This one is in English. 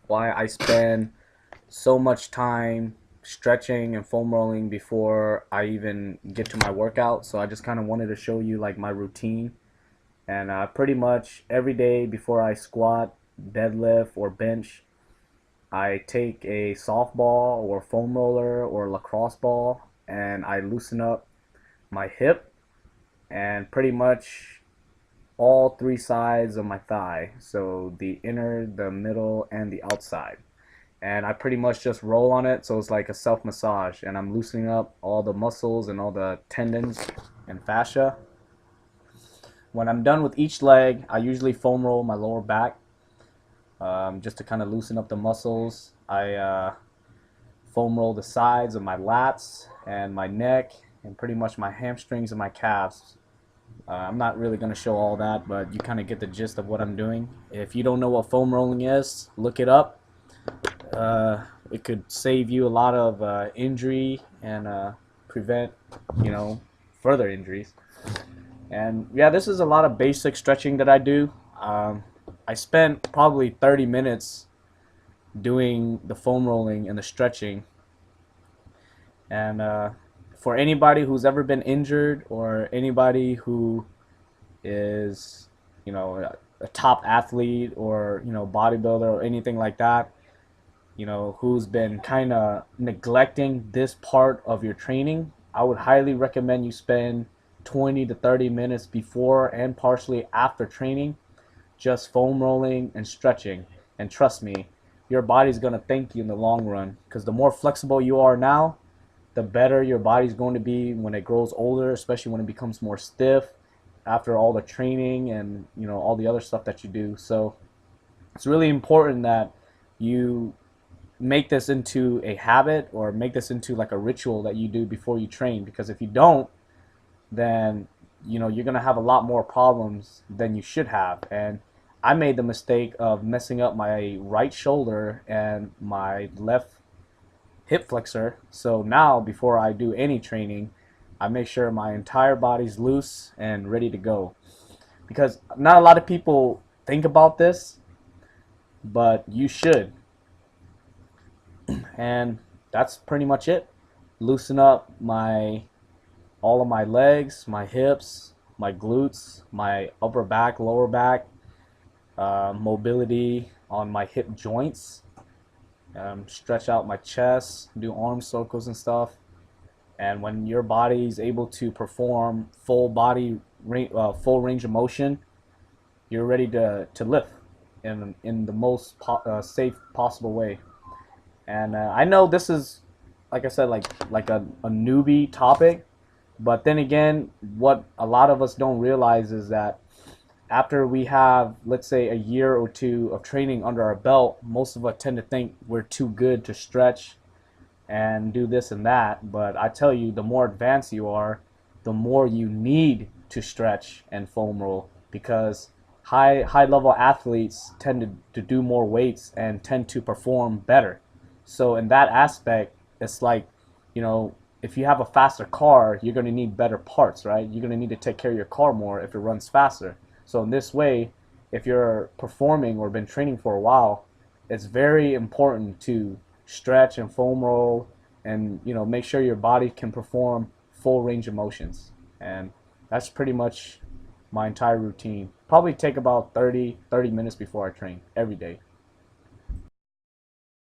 why I spend so much time stretching and foam rolling before I even get to my workout. So I just kind of wanted to show you like my routine. And pretty much every day before I squat, deadlift, or bench, I take a softball or foam roller or lacrosse ball and I loosen up my hip and pretty much all three sides of my thigh. So the inner, the middle, and the outside. And I pretty much just roll on it, so it's like a self massage, and I'm loosening up all the muscles and all the tendons and fascia. When I'm done with each leg, I usually foam roll my lower back, just to kind of loosen up the muscles. I foam roll the sides of my lats and my neck and pretty much my hamstrings and my calves. I'm not really going to show all that, but you kind of get the gist of what I'm doing. If you don't know what foam rolling is, look it up. It could save you a lot of injury and prevent, you know, further injuries. And yeah, this is a lot of basic stretching that I do. I spent probably 30 minutes doing the foam rolling and the stretching. And for anybody who's ever been injured or anybody who is, a top athlete or, bodybuilder or anything like that, who's been kind of neglecting this part of your training, I would highly recommend you spend 20 to 30 minutes before and partially after training just foam rolling and stretching. And trust me, your body's going to thank you in the long run because the more flexible you are now, the better your body's going to be when it grows older, especially when it becomes more stiff after all the training and all the other stuff that you do. So it's really important that you make this into a habit or make this into like a ritual that you do before you train, because if you don't, then you're going to have a lot more problems than you should have. And I made the mistake of messing up my right shoulder and my left hip flexor. So now before I do any training, I make sure my entire body's loose and ready to go, because not a lot of people think about this, but you should. And that's pretty much it. Loosen up my all of my legs, my hips, my glutes, my upper back, lower back, mobility on my hip joints, stretch out my chest, do arm circles and stuff. And when your body is able to perform full range of motion, you're ready to lift in the most safe possible way. And I know this is, like I said, like a newbie topic, but then again, what a lot of us don't realize is that after we have, let's say, a year or two of training under our belt, most of us tend to think we're too good to stretch and do this and that. But I tell you, the more advanced you are, the more you need to stretch and foam roll, because high level athletes tend to do more weights and tend to perform better. So in that aspect, it's like, if you have a faster car, you're going to need better parts, right? You're going to need to take care of your car more if it runs faster. So in this way, if you're performing or been training for a while, it's very important to stretch and foam roll and make sure your body can perform full range of motions. And that's pretty much my entire routine. Probably take about 30 minutes before I train every day.